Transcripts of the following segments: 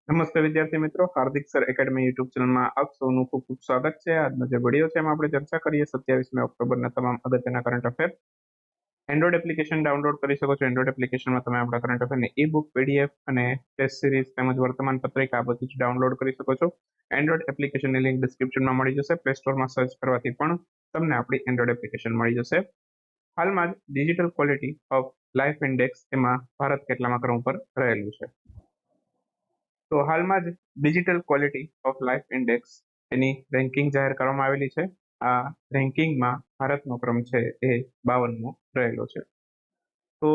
નમસ્તે વિદ્યાર્થી મિત્રો, હાર્દિક સર એકેડમી યુટ્યુબ ચેનલમાં આપ સૌનું ખૂબ ખૂબ સ્વાગત છે। આજનો જે વિડીયો છે એમાં આપણે ચર્ચા કરીએ 27મી ઓક્ટોબરના તમામ અગત્યના current affair. Android application download કરી શકો છો। એન્ડ્રોઇડ એપ્લિકેશનમાં તમે આપણા કરંટ અફેરની ઈ બુક, પીડીએફ અને ટેસ્ટ સિરીઝ તેમજ વર્તમાન પત્રિકા આ બધું જ ડાઉનલોડ કરી શકો છો। એન્ડ્રોઇડ એપ્લિકેશનની લિંક ડિસ્ક્રિપ્શનમાં મળી જશે। પ્લે સ્ટોરમાં સર્ચ કરવાથી પણ તમને આપણી એન્ડ્રોઇડ એપ્લિકેશન મળી જશે। હાલમાં જ digital quality of life index એમાં ભારત કેટલામા ક્રમ પર રહેલું છે? તો હાલમાં જ digital quality of life index any ranking જાહેર કરવામાં આવેલી છે। આ રેન્કિંગમાં ભારતનો ક્રમ છે એ 52મો રહેલો છે। તો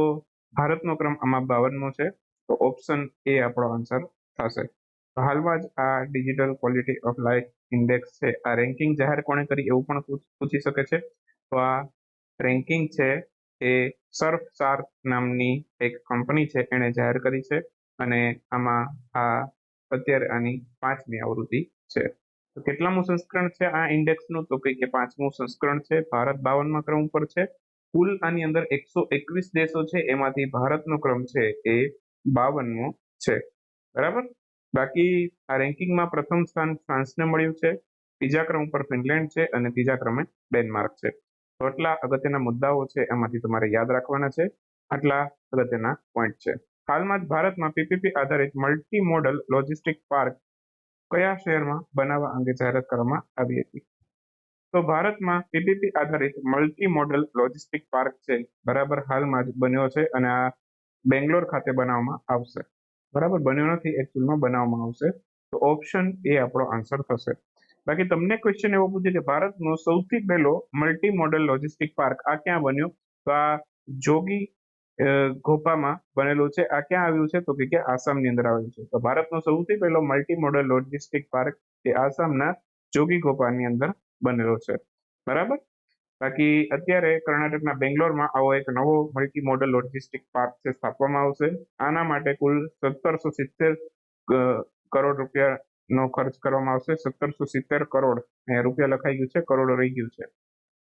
ભારતનો ક્રમ આમાં 52મો છે, તો ઓપ્શન એ આપણો આન્સર થશે। તો હાલમાં જ આ digital quality of life index છે, આ રેન્કિંગ જાહેર કોણે કરી એવું પણ પૂછી શકે છે। તો આ રેન્કિંગ છે એ સર્ફ ચાર્ટ નામની એક કંપની છે એણે જાહેર કરી છે, અને આમાં આ અત્યારે આની 5મી આવૃત્તિ છે। તો કેટલામું સંસ્કરણ છે આ ઇન્ડેક્સનું? તો કે 5મું સંસ્કરણ છે। ભારત 52મા ક્રમ પર છે। કુલ આની અંદર 121 દેશો છે, એમાંથી ભારતનો ક્રમ છે એ 52મો છે, બરાબર। બાકી આ રેન્કિંગમાં પ્રથમ સ્થાન ફ્રાન્સને મળ્યું છે, બીજા ક્રમ પર ફિનલેન્ડ છે અને ત્રીજા ક્રમે ડેનમાર્ક છે। તો આટલા અગત્યના મુદ્દાઓ છે એમાંથી તમારે યાદ રાખવાના છે, આટલા અગત્યના પોઈન્ટ છે। હાલમાં જ ભારતમાં પીપીપી આધારિત મલ્ટી મોડલ લોજિસ્ટિક પાર્ક કયા શહેરમાં બનાવવા અંગે જાહેરાત કરવામાં આવી હતી? તો ભારતમાં પીપીપી આધારિત મલ્ટી મોડલ લોજિસ્ટિક પાર્ક છે, બરાબર, હાલમાં જ બન્યો છે અને આ બેંગ્લોર ખાતે બનાવવામાં આવશે, બરાબર, બન્યો નથી, એકચ્યુઅલમાં બનાવવામાં આવશે। તો ઓપ્શન એ આપણો આન્સર થશે। બાકી તમને ક્વેશ્ચન એવો પૂછે કે ભારતનો સૌથી પહેલો મલ્ટી મોડલ લોજિસ્ટિક પાર્ક આ ક્યાં બન્યો? તો આ જોગી ઘોપામાં બનેલું છે। આ ક્યાં આવ્યું છે? તો કે આસામની અંદર આવેલું છે। તો ભારતનો સૌથી પહેલો મલ્ટી મોડલ લોજિસ્ટિક પાર્ક એ આસામના જોગી ઘોપાની અંદર બનેલો છે, બરાબર। બાકી અત્યારે કર્ણાટકના બેંગ્લોરમાં આવો એક નવો મલ્ટી મોડલ લોજિસ્ટિક પાર્ક છે સ્થાપવામાં આવશે। આના માટે કુલ 1770 કરોડ રૂપિયાનો ખર્ચ કરવામાં આવશે। 1770 કરોડ, અહીંયા રૂપિયા લખાઈ ગયું છે, કરોડ રહી ગયું છે।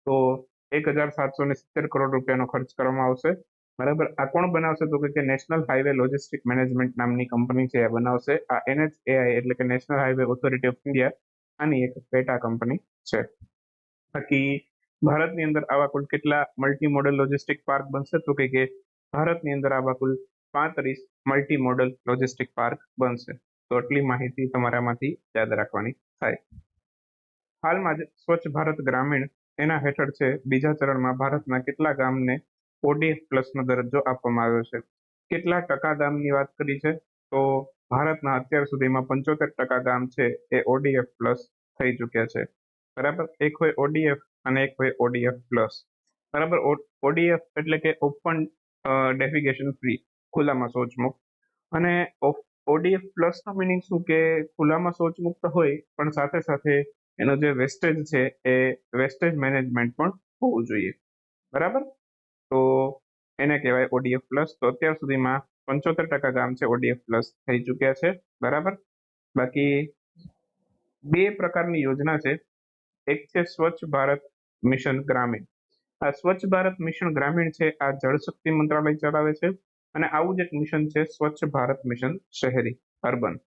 તો 1770 કરોડ રૂપિયાનો ખર્ચ કરવામાં આવશે, બરાબર। આ કોણ બનાવશે? તો કે નેશનલ હાઈવે લોજિસ્ટિક મેનેજમેન્ટ નામની કંપની છે એ બનાવશે। આ NHAI એટલે કે national highway authority of India આની એક પેટા કંપની છે। બાકી ભારતની અંદર આવા કુલ કેટલા મલ્ટી મોડલ લોજિસ્ટિક પાર્ક બનશે? તો કે ભારતની અંદર આવા કુલ 35 મલ્ટી મોડલ લોજિસ્ટિક પાર્ક બનશે। તો આટલી માહિતી તમારામાંથી યાદ રાખવાની થાય। હાલમાં જ સ્વચ્છ ભારત ગ્રામીણ એના હેઠળ છે બીજા ચરણમાં ભારતના કેટલા ગામને ODF પ્લસનો દરજ્જો આપવામાં આવ્યો છે? કેટલા ટકા ગામની વાત કરી છે? તો ભારતના અત્યાર સુધીમાં 75% ગામ છે એ ODF પ્લસ થઈ ચૂક્યા છે, બરાબર। એક હોય ODF અને એક હોય ODF પ્લસ, બરાબર। ODF એટલે કે ઓપન ડેફિકેશન ફ્રી, ખુલ્લામાં શૌચમુક્ત, અને ODF પ્લસ નો મિનિંગ શું કે ખુલ્લામાં શૌચમુક્ત હોય પણ સાથે સાથે એનો જે વેસ્ટેજ છે એ વેસ્ટેજ મેનેજમેન્ટ પણ હોવું જોઈએ, બરાબર। તો એને કહેવાય ODF પ્લસ। તો અત્યાર સુધીમાં 75% ગામ છે ODF પ્લસ થઈ ચૂક્યા છે, બરાબર। બાકી બે પ્રકારની યોજના છે, એક છે સ્વચ્છ ભારત મિશન ગ્રામીણ। આ સ્વચ્છ ભારત મિશન ગ્રામીણ છે આ જળ શક્તિ મંત્રાલય ચલાવે છે, અને આવું જ એક મિશન છે સ્વચ્છ ભારત મિશન શહેરી અર્બન।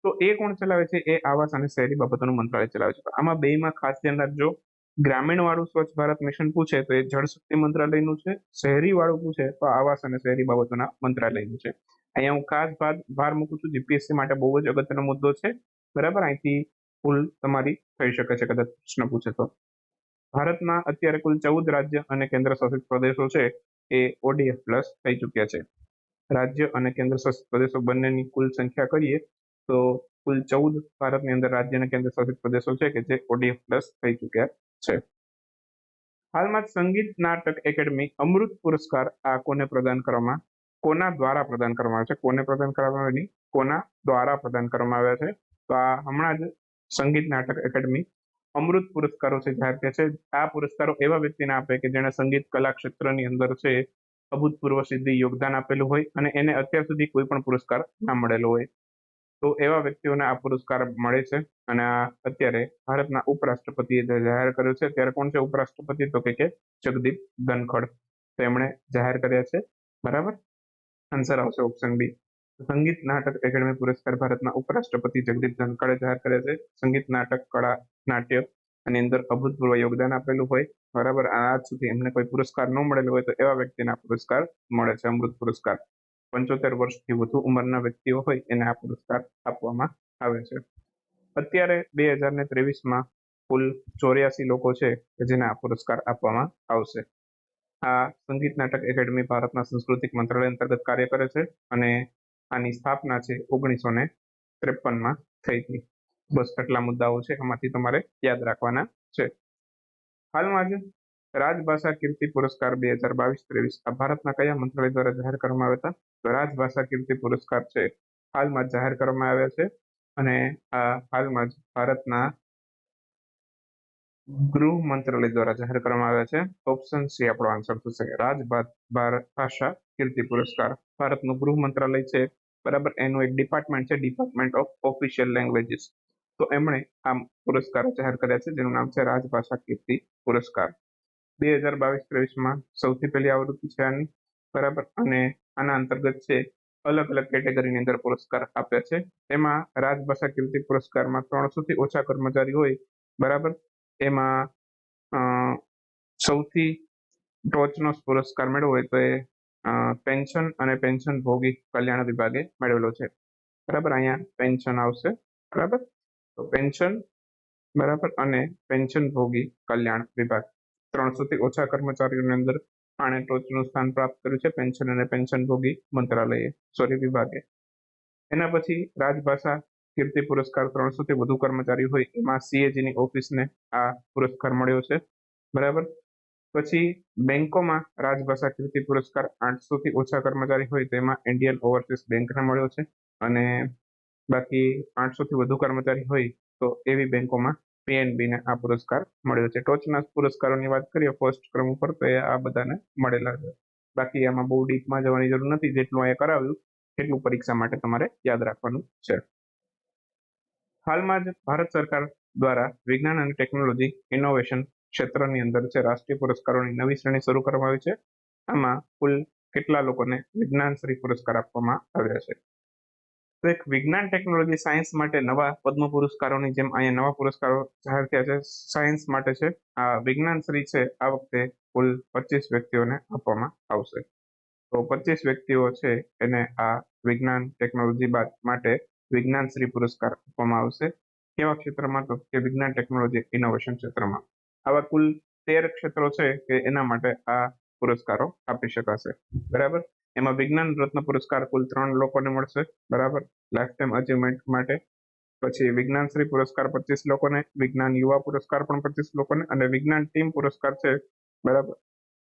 તો એ કોણ ચલાવે છે? એ આવાસ અને શહેરી બાબતોનું મંત્રાલય ચલાવે છે। આમાં બેમાં ખાસ ધ્યાન રાખજો, ગ્રામીણ વાળું સ્વચ્છ ભારત મિશન પૂછે તો એ જળ શક્તિ મંત્રાલયનું છે, શહેરી વાળું પૂછે તો આવાસ અને શહેરી બાબતોના મંત્રાલયનું છે। અહીંયા હું ખાસ ભાર મૂકું છું, જીપીએસસી માટે બહુ જ અગત્યનો મુદ્દો છે, બરાબર। અહીંથી ભૂલ તમારી થઈ શકે છે કદાચ પ્રશ્ન પૂછે તો। ભારતમાં અત્યારે કુલ 14 રાજ્ય અને કેન્દ્ર શાસિત પ્રદેશો છે એ ODF પ્લસ થઈ ચૂક્યા છે। રાજ્ય અને કેન્દ્ર શાસિત પ્રદેશો બંનેની કુલ સંખ્યા કરીએ તો કુલ 14 ભારતની અંદર રાજ્ય અને કેન્દ્ર શાસિત પ્રદેશો છે કે જે ODF પ્લસ થઈ ચૂક્યા છે। હાલમાં સંગીત નાટક એકેડમી અમૃત પુરસ્કાર આ કોને પ્રદાન કરવામાં, કોના દ્વારા પ્રદાન કરવામાં આવે છે? કોને પ્રદાન કરવામાં આવે નહીં, કોના દ્વારા પ્રદાન કરવામાં આવ્યા છે? તો આ હમણાં જ સંગીત નાટક એકેડમી અમૃત પુરસ્કારો છે જાહેર થયા છે। આ પુરસ્કારો એવા વ્યક્તિને આપે કે જેણે સંગીત કલા ક્ષેત્રની અંદર છે અભૂતપૂર્વ સિદ્ધિ યોગદાન આપેલું હોય અને એને અત્યાર સુધી કોઈ પણ પુરસ્કાર ના મળેલો હોય, તો એવા વ્યક્તિઓને આ પુરસ્કાર મળે છે। અને આ અત્યારે ભારતના ઉપરાષ્ટ્રપતિએ જાહેર કર્યો છે। ત્યારે કોણ છે ઉપરાષ્ટ્રપતિ? તો કે જગદીપ ધનખડ, તો એમણે જાહેર કર્યા છે, બરાબર। આન્સર આવશે ઓપ્શન બી। સંગીત નાટક એકેડમી પુરસ્કાર ભારતના ઉપરાષ્ટ્રપતિ જગદીપ ધનખડે જાહેર કરે છે. સંગીત નાટક કળા નાટ્ય આની અંદર અભૂતપૂર્વ યોગદાન આપેલું હોય, બરાબર, આજ સુધી એમને કોઈ પુરસ્કાર ન મળેલો હોય તો એવા વ્યક્તિને આ પુરસ્કાર મળે છે, અમૃત પુરસ્કાર. 75 વર્ષથી વધુ ઉંમરના વ્યક્તિઓ હોય એને આ પુરસ્કાર આપવામાં આવે છે. અત્યારે 2023માં કુલ 84 લોકો છે કે જેને આ પુરસ્કાર આપવામાં આવશે. આ સંગીત નાટક એકેડમી ભારતના સાંસ્કૃતિક મંત્રાલય અંતર્ગત કાર્ય કરે છે અને આની સ્થાપના છે 1953માં થઈ હતી. બસ આટલા મુદ્દાઓ છે, આમાંથી તમારે યાદ રાખવાના છે. હાલમાં જ રાજભાષા કીર્તિ પુરસ્કાર 2022-23 આ ભારતના કયા મંત્રાલય દ્વારા જાહેર કરવામાં આવ્યા હતા? તો રાજભાષા કીર્તિ પુરસ્કાર છે હાલમાં જ જાહેર કરવામાં આવ્યા છે અને આ હાલમાં જ ભારતના ગૃહ મંત્રાલય દ્વારા જાહેર કરવામાં આવ્યા છે. ઓપ્શન સી આપણો આન્સર થશે. ભાષા કીર્તિ પુરસ્કાર ભારતનું ગૃહ મંત્રાલય છે, બરાબર, એનું એક ડિપાર્ટમેન્ટ છે, ડિપાર્ટમેન્ટ ઓફ ઓફિશિયલ લેંગ્વેજીસ. તો એમણે આ પુરસ્કાર જાહેર કર્યા છે જેનું નામ છે રાજભાષા કીર્તિ પુરસ્કાર. 2022-23માં સૌથી પહેલી આવૃત્તિ છે આની, બરાબર, અને આના અંતર્ગત છે અલગ અલગ કેટેગરીની અંદર પુરસ્કાર આપ્યા છે. એમાં રાજભાષા કીર્તિ પુરસ્કારમાં 300થી ઓછા કર્મચારી હોય, બરાબર, એમાં સૌથી ટોચનો પુરસ્કાર મેળવ્યો હોય તો એ પેન્શન અને પેન્શન ભોગી કલ્યાણ વિભાગે મેળવેલો છે, બરાબર. અહીંયા પેન્શન આવશે, બરાબર, તો પેન્શન, બરાબર, અને પેન્શન ભોગી કલ્યાણ વિભાગ 300થી ઓછા કર્મચારીઓની અંદર આણે ટોચનું સ્થાન પ્રાપ્ત કર્યું છે પેન્શન અને પેન્શન ભોગી વિભાગે. એના પછી રાજભાષા કીર્તિ પુરસ્કાર 300થી વધુ કર્મચારી હોય એમાં સીએજીની ઓફિસને આ પુરસ્કાર મળ્યો છે, બરાબર. પછી બેંકોમાં રાજભાષા કીર્તિ પુરસ્કાર 800થી ઓછા કર્મચારી હોય તેમાં ઇન્ડિયન ઓવરસીઝ બેંકને મળ્યો છે અને બાકી 800થી વધુ કર્મચારી હોય તો એવી બેંકોમાં પીએનબીને આ પુરસ્કાર મળ્યો છે. ટોચના પુરસ્કારોની વાત કરીએ ફર્સ્ટ ક્રમ ઉપર તો એ આ બધાને મળેલા છે. બાકી આમાં બહુ ડીપમાં જવાની જરૂર નથી, જેટલું અહીંયા કરાવ્યું એટલું પરીક્ષા માટે તમારે યાદ રાખવાનું છે. હાલમાં જ ભારત સરકાર દ્વારા વિજ્ઞાન અને ટેકનોલોજી ઇનોવેશન ક્ષેત્રની અંદર છે રાષ્ટ્રીય પુરસ્કારોની નવી શ્રેણી શરૂ કરવામાં આવી છે. આમાં કુલ કેટલા લોકોને વિજ્ઞાનશ્રી પુરસ્કાર આપવામાં આવ્યા છે? તો એક વિજ્ઞાન ટેકનોલોજી સાયન્સ માટે નવા પદ્મ પુરસ્કારોની જેમ અહીંયા નવા પુરસ્કારો જાહેર થયા છે. સાયન્સ માટે છે આ વિજ્ઞાનશ્રી છે આ વખતે કુલ 25 વ્યક્તિઓને આપવામાં આવશે. તો 25 વ્યક્તિઓ છે એને આ વિજ્ઞાન ટેકનોલોજી માટે વિજ્ઞાનશ્રી પુરસ્કાર આપવામાં આવશે. કેવા ક્ષેત્રમાં? તો કે વિજ્ઞાન ટેકનોલોજી ઇનોવેશન ક્ષેત્રમાં. આવા કુલ 13 ક્ષેત્રો છે કે એના માટે આ પુરસ્કારો આપી શકાશે, બરાબર. એમાં વિજ્ઞાન રત્ન પુરસ્કાર કુલ 3 લોકોને મળશે, બરાબર, લાઈફ ટાઈમ અચીવમેન્ટ માટે. પછી વિજ્ઞાનશ્રી પુરસ્કાર 25 લોકોને, વિજ્ઞાન યુવા પુરસ્કાર પણ 25 લોકોને અને વિજ્ઞાન ટીમ પુરસ્કાર છે, બરાબર,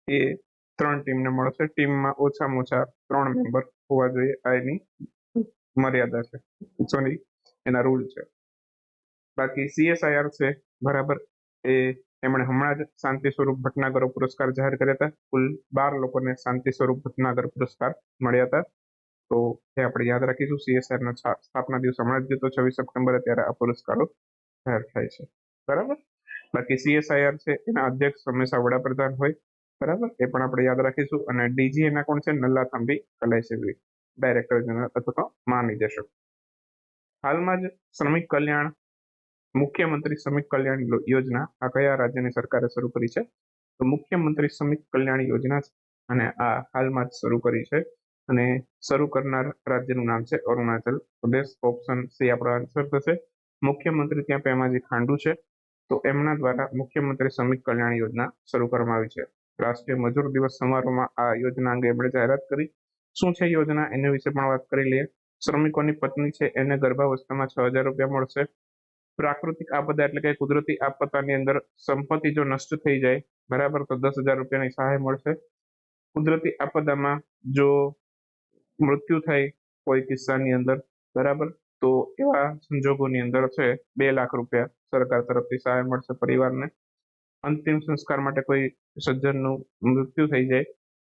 એ 3 ટીમને મળશે. ટીમમાં ઓછામાં ઓછા 3 મેમ્બર હોવા જોઈએ, આ એની મર્યાદા છે, સોરી, એના રૂલ છે. બાકી સીએસઆઈઆર છે, બરાબર, એમણે હમણાં જ શાંતિ સ્વરૂપ ભટનાગરો પુરસ્કાર જાહેર કર્યા હતા. કુલ 12 લોકોને શાંતિ સ્વરૂપ ભટનાગર પુરસ્કાર મળ્યા હતા. તો એ આપણે યાદ રાખીશું. સીએસઆર નો સ્થાપના દિવસ હમણાં જ હતો 26 સપ્ટેમ્બરે, ત્યારે આ પુરસ્કારો જાહેર થાય છે, બરાબર. બાકી સીએસઆઈઆર છે એના અધ્યક્ષ હંમેશા વડાપ્રધાન હોય, બરાબર, એ પણ આપણે યાદ રાખીશું. અને ડીજી એના કોણ છે? નલ્લાથંબી કલાઈસેલ્વી, ડાયરેક્ટર જનરલ અથવા તો મહાનિદેશક. હાલમાં જ શ્રમિક કલ્યાણ મુખ્યમંત્રી શ્રમિક કલ્યાણ યોજના આ કયા રાજ્યની સરકારે શરૂ કરી છે? તો મુખ્યમંત્રી શ્રમિક કલ્યાણ યોજના છે અને આ હાલમાં જ શરૂ કરી છે અને શરૂ કરનાર રાજ્યનું નામ છે અરુણાચલ પ્રદેશ. ઓપ્શન સી આપણો આન્સર થશે. મુખ્યમંત્રી ત્યાં પેમાજી ખાંડુ છે, તો એમના દ્વારા મુખ્યમંત્રી શ્રમિક કલ્યાણ યોજના શરૂ કરવામાં આવી છે. રાષ્ટ્રીય મજૂર દિવસ સમારોહમાં આ યોજના અંગે એમણે જાહેરાત કરી. શું છે યોજના એના વિશે પણ વાત કરી લઈએ. શ્રમિકોની પત્ની છે એને ગર્ભાવસ્થામાં 6,000 રૂપિયા મળશે. પ્રાકૃતિક આપદા એટલે કે કુદરતી આપદાની અંદર સંપત્તિ જો નષ્ટ થઈ જાય, બરાબર, તો 10,000 રૂપિયાની સહાય મળશે. કુદરતી આપદામાં જો મૃત્યુ થાય કોઈ કિસ્સાની અંદર, બરાબર, તો એવા સંજોગોની અંદર છે 2 લાખ રૂપિયા સરકાર તરફથી સહાય મળશે પરિવારને. અંતિમ સંસ્કાર માટે કોઈ સજ્જનનું મૃત્યુ થઈ જાય,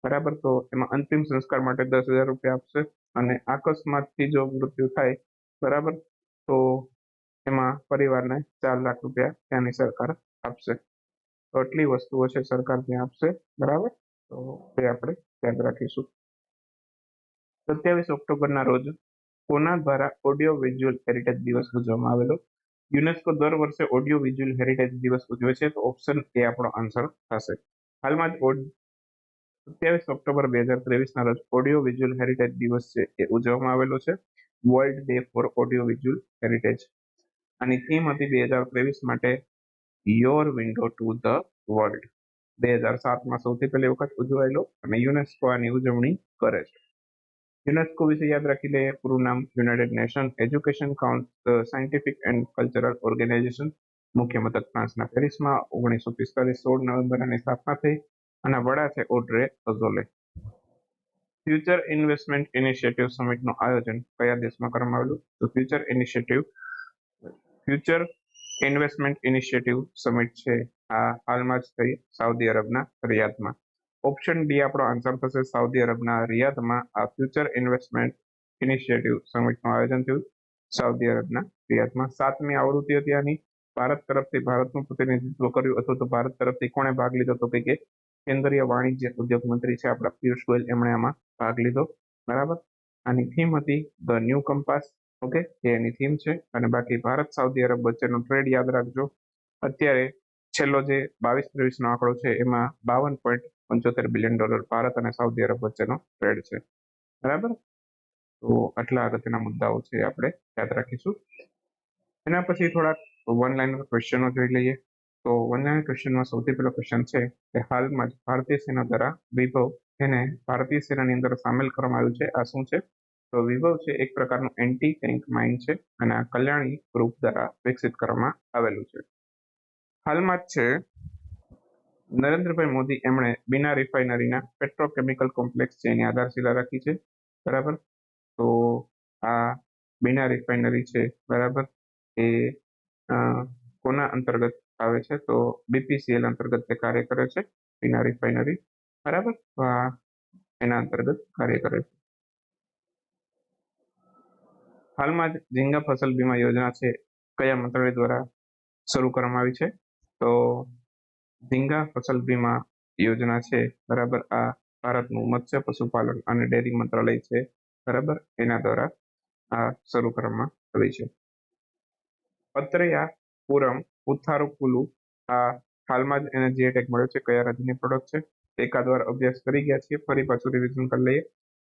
બરાબર, તો એમાં અંતિમ સંસ્કાર માટે 10,000 રૂપિયા આપશે. અને અકસ્માતથી જો મૃત્યુ થાય, બરાબર, તો એમાં પરિવારને 4 લાખ રૂપિયા ત્યાંની સરકાર આપશે. તો આટલી વસ્તુઓ છે સરકાર ત્યાં આપશે, બરાબર. તો એ આપણે યાદ રાખીશું. 27 ઓક્ટોબરના રોજ કોના દ્વારા ઓડિયો વિઝ્યુઅલ હેરિટેજ દિવસ ઉજવવામાં આવેલો? યુનેસ્કો દર વર્ષે ઓડિયો વિઝ્યુઅલ હેરિટેજ દિવસ ઉજવે છે, તો ઓપ્શન એ આપણો આન્સર થશે. હાલમાં જ 27 ઓક્ટોબર 2023ના રોજ ઓડિયો વિઝ્યુઅલ હેરિટેજ દિવસ છે એ ઉજવવામાં આવેલો છે, world day for audio visual heritage. આની થીમ હતી 2023 માટે your window to the world. 2007માં સૌથી પહેલી વખત ઉજવાયેલો અને યુનેસ્કો આની ઉજવણી કરે છે. યુનેસ્કો વિશે યાદ રાખી લઈએ. પૂરું નામ United Nation Education Scientific and Cultural Organization. મુખ્ય મથક ફ્રાન્સના પેરિસમાં. 1945 16 નવેમ્બર આની સ્થાપના થઈ અને વડા છે ઓડ્રે અઝોલે. ફ્યુચર ઇન્વેસ્ટમેન્ટ ઇનિશિયેટિવ સમિટનું આયોજન કયા દેશમાં કરવામાં આવેલું? તો ફ્યુચર ઇન્વેસ્ટમેન્ટ ઇનિશિયેટિવ સમિટ છે આ હાલમાં જ થઈ સાઉદી અરબના રિયાદમાં. ઓપ્શન ડી આપણો આન્સર થશે. સાઉદી અરબના રિયાદમાં આ ફ્યુચર ઇન્વેસ્ટમેન્ટ ઇનિશિયેટિવ સમિટનું આયોજન થયું. સાઉદી અરબના રિયાદમાં 7મી આવૃત્તિ હતી આની. ભારત તરફથી ભારતનું પ્રતિનિધિત્વ કર્યું અથવા તો ભારત તરફથી કોણે ભાગ લીધો? તો કે કેન્દ્રીય વાણિજ્ય ઉદ્યોગ મંત્રી છે આપણા પિયુષ ગોયલ, એમણે આમાં ભાગ લીધો. બરાબર. આની થીમ હતી the new compass. Okay, A any theme છે. અને બાકી ભારત સાઉદી અરબ વચ્ચેનો ટ્રેડ યાદ રાખજો. અત્યારે છેલ્લો જે 22-23નો આંકડો છે એમાં $52.75 બિલિયન ભારત અને સાઉદી અરબ વચ્ચેનો ટ્રેડ છે. બરાબર. તો આટલા અગત્યના મુદ્દાઓ છે આપણે યાદ રાખીશું. એના પછી થોડાક વન લાઇનર ક્વેશ્ચનો જોઈ લઈએ. તો વન લાઇનર ક્વેશ્ચનમાં સૌથી પહેલો ક્વેશ્ચન છે કે હાલમાં જ ભારતીય સેના દ્વારા વિભવ એને ભારતીય સેનાની અંદર સામેલ કરવામાં આવ્યું છે. આ શું છે? તો વિભવ છે એક પ્રકારનું એન્ટી ટેન્ક માઇન છે અને આ કલ્યાણી ગ્રુપ દ્વારા વિકસિત કરવામાં આવેલું છે. હાલમાં જ છે નરેન્દ્રભાઈ મોદી એમણે બીના રિફાઇનરીના પેટ્રોકેમિકલ કોમ્પ્લેક્સ છે એની આધારશિલા રાખી છે. બરાબર. તો આ બીના રિફાઇનરી છે બરાબર એ કોના અંતર્ગત આવે છે? તો BPCL અંતર્ગત તે કાર્ય કરે છે બીના રિફાઇનરી. બરાબર. તો આ એના અંતર્ગત કાર્ય કરે છે. હાલમાં જ ઝીંગા ફસલ બીમા યોજના છે કયા મંત્રાલય દ્વારા શરૂ કરવામાં આવી છે? તો ઝીંગા ફસલ બીમા યોજના છે બરાબર આ ભારતનું મત્સ્ય પશુપાલન અને ડેરી મંત્રાલય છે બરાબર એના દ્વારા આ શરૂ કરવામાં આવી છે. પત્રયા પૂરમ ઉથારુકુલુ આ હાલમાં જ એને જે ટેગ મળ્યો છે કયા રાજ્યની પ્રોડક્ટ છે? એકાદ વાર અભ્યાસ કરી ગયા છીએ, ફરી પાછું રિવિઝન કરી લઈએ.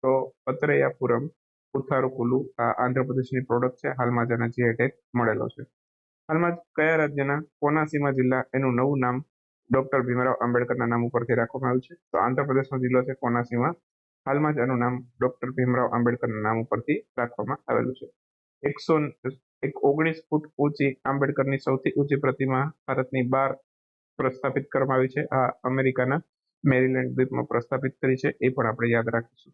તો પત્રયાપુરમ ઉથારુકુલુ આ આંધ્રપ્રદેશની પ્રોડક્ટ છે. હાલમાં જ એને જે ટેગ મળેલો છે. હાલમાં જ કયા રાજ્યના કોનાસીમા જિલ્લા એનું નવું નામ ડોક્ટર ભીમરાવ આંબેડકરના નામ ઉપરથી રાખવામાં આવ્યું છે? તો આંધ્રપ્રદેશનો જિલ્લો છે કોનાસીમા. હાલમાં જ એનું નામ ડોક્ટર ભીમરાવ આંબેડકરના નામ ઉપરથી રાખવામાં આવેલું છે. 19 ફૂટ ઊંચી આંબેડકરની સૌથી ઊંચી પ્રતિમા ભારતની બહાર પ્રસ્થાપિત કરવામાં આવી છે. આ અમેરિકાના મેરીલેન્ડ દ્વીપમાં પ્રસ્થાપિત કરી છે, એ પણ આપણે યાદ રાખીશું.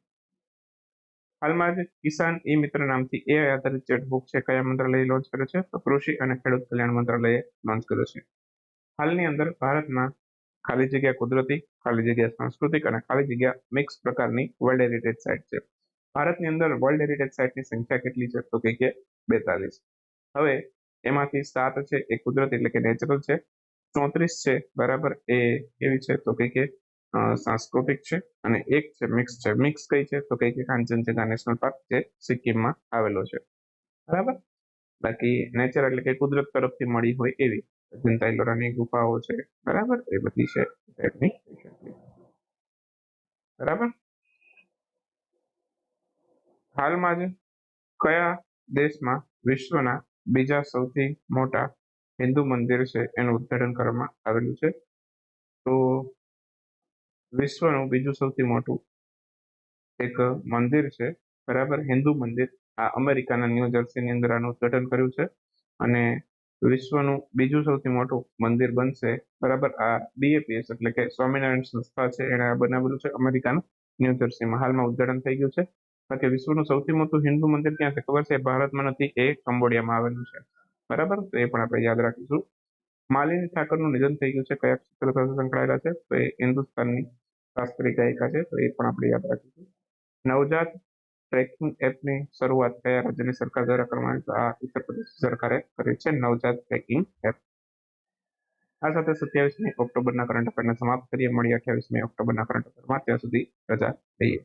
હાલમાં જ કિસાન ઈ મિત્ર નામથી AI આધારિત ચેટબુક છે કયા મંત્રાલયે લોન્ચ કર્યો છે? તો કૃષિ અને ખેડૂત કલ્યાણ મંત્રાલયે લોન્ચ કર્યો છે. હાલની અંદર ભારતમાં ખાલી જગ્યા કુદરતી, ખાલી જગ્યા સાંસ્કૃતિક અને ખાલી જગ્યા મિક્સ પ્રકારની વર્લ્ડ હેરિટેજ સાઇટ છે. ભારતની અંદર વર્લ્ડ હેરિટેજ સાઇટની સંખ્યા કેટલી છે? તો કે 42. હવે એમાંથી 7 છે એ કુદરતી એટલે કે નેચરલ છે, 34 છે બરાબર એ એવી છે તો કે સાંસ્કૃતિક છે, અને એક છે મિક્સ છે. મિક્સ કઈ છે? તો કે કાંચનજંગા નેશનલ પાર્ક જે સિક્કિમમાં આવેલો છે. બરાબર. બાકી નેચર એટલે કે કુદરત તરફથી મળી હોય એવી અજંતા ઇલોરાની ગુફાઓ છે બરાબર એ બધી છે ટાઈપની. બરાબર. હાલમાં જ કયા દેશમાં વિશ્વના બીજા સૌથી મોટા હિન્દુ મંદિર છે એનું ઉદ્ઘાટન કરવામાં આવેલું છે? તો વિશ્વનું બીજું સૌથી મોટું એક મંદિર છે બરાબર હિન્દુ મંદિર, આ અમેરિકાના ન્યૂ જર્સીની અંદર આનું ઉદ્ઘાટન કર્યું છે. અને વિશ્વનું બીજું સૌથી મોટું મંદિર બનશે બરાબર આ BAPS એટલે કે સ્વામિનારાયણ સંસ્થા છે એને આ બનાવેલું છે અમેરિકાના ન્યૂ જર્સીમાં. હાલમાં ઉદ્ઘાટન થઈ ગયું છે. બાકી વિશ્વનું સૌથી મોટું હિન્દુ મંદિર ક્યાં છે ખબર છે? ભારતમાં નથી, એ કંબોડિયામાં આવેલું છે. બરાબર. તો એ પણ આપણે યાદ રાખીશું. માલિની ઠાકરનું નિધન થઈ ગયું છે કયા ક્ષેત્ર સાથે સંકળાયેલા છે? તો એ હિન્દુસ્તાનની શાસ્ત્રીય ગાયિકા છે, તો એ પણ આપણે યાદ રાખીશું. નવજાત ટ્રેકિંગ એપની શરૂઆત કયા રાજ્યની સરકાર દ્વારા કરવામાં આવી? તો આ ઉત્તર પ્રદેશ સરકારે કરી છે નવજાત ટ્રેકિંગ એપ. આ સાથે 27મી ઓક્ટોબરના કરંટ અફેરને સમાપ્ત કરીએ. મળીએ 28મી ઓક્ટોબરના કરંટ અફેરમાં. ત્યાં સુધી રજા લઈએ.